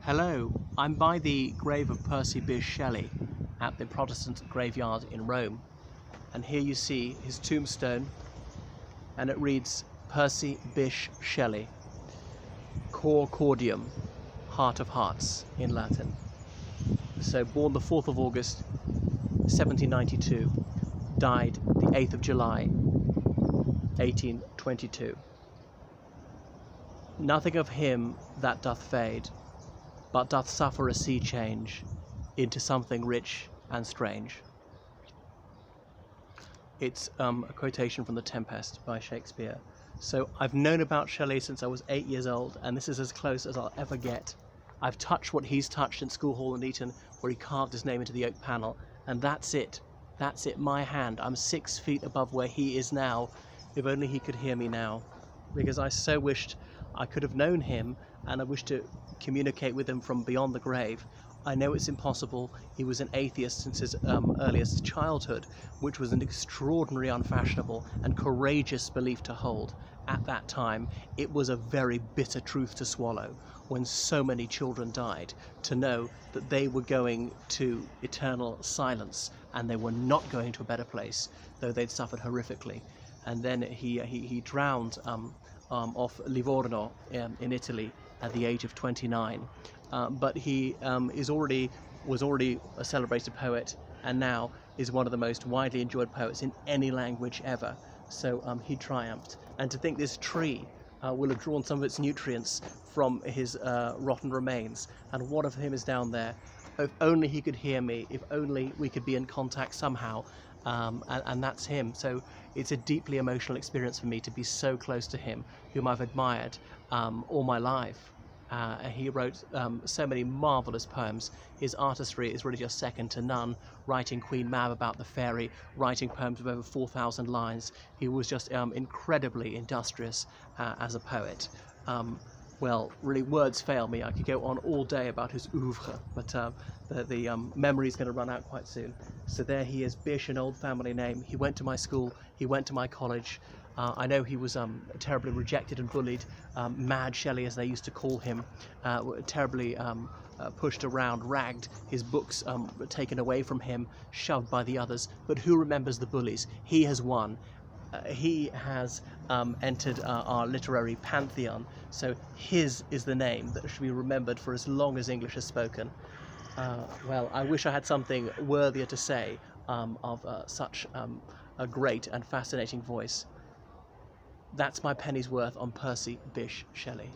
Hello, I'm by the grave of Percy Bysshe Shelley at the Protestant graveyard in Rome, and here you see his tombstone, and it reads Percy Bysshe Shelley, Cor Cordium, Heart of Hearts in Latin. So born the 4th of August 1792, died the 8th of July 1822. Nothing of him that doth fade, but doth suffer a sea change into something rich and strange. It's a quotation from The Tempest by Shakespeare. So I've known about Shelley since I was 8 years old, and this is as close as I'll ever get. I've touched what he's touched in School Hall in Eton, where he carved his name into the oak panel, and that's it. That's it, my hand. I'm 6 feet above where he is now. If only he could hear me now. Because I so wished I could have known him, and I wish to communicate with him from beyond the grave. I know it's impossible. He was an atheist since his earliest childhood, which was an extraordinary, unfashionable and courageous belief to hold. At that time, it was a very bitter truth to swallow when so many children died, to know that they were going to eternal silence and they were not going to a better place, though they'd suffered horrifically. And then he drowned off Livorno in Italy at the age of 29. But he was already a celebrated poet, and now is one of the most widely enjoyed poets in any language ever. So he triumphed. And to think this tree will have drawn some of its nutrients from his rotten remains, and what of him is down there? If only he could hear me, if only we could be in contact somehow, and that's him. So it's a deeply emotional experience for me to be so close to him, whom I've admired all my life. He wrote so many marvellous poems. His artistry is really just second to none, writing Queen Mab about the fairy, writing poems of over 4,000 lines. He was just incredibly industrious as a poet. Well, really, words fail me. I could go on all day about his oeuvre, but the memory's going to run out quite soon. So there he is, Bysshe, an old family name. He went to my school, he went to my college. I know he was terribly rejected and bullied, Mad Shelley as they used to call him, terribly pushed around, ragged, his books taken away from him, shoved by the others. But who remembers the bullies? He has won. He has entered our literary pantheon, so his is the name that should be remembered for as long as English is spoken. Well, I wish I had something worthier to say of such a great and fascinating voice. That's my penny's worth on Percy Bysshe Shelley.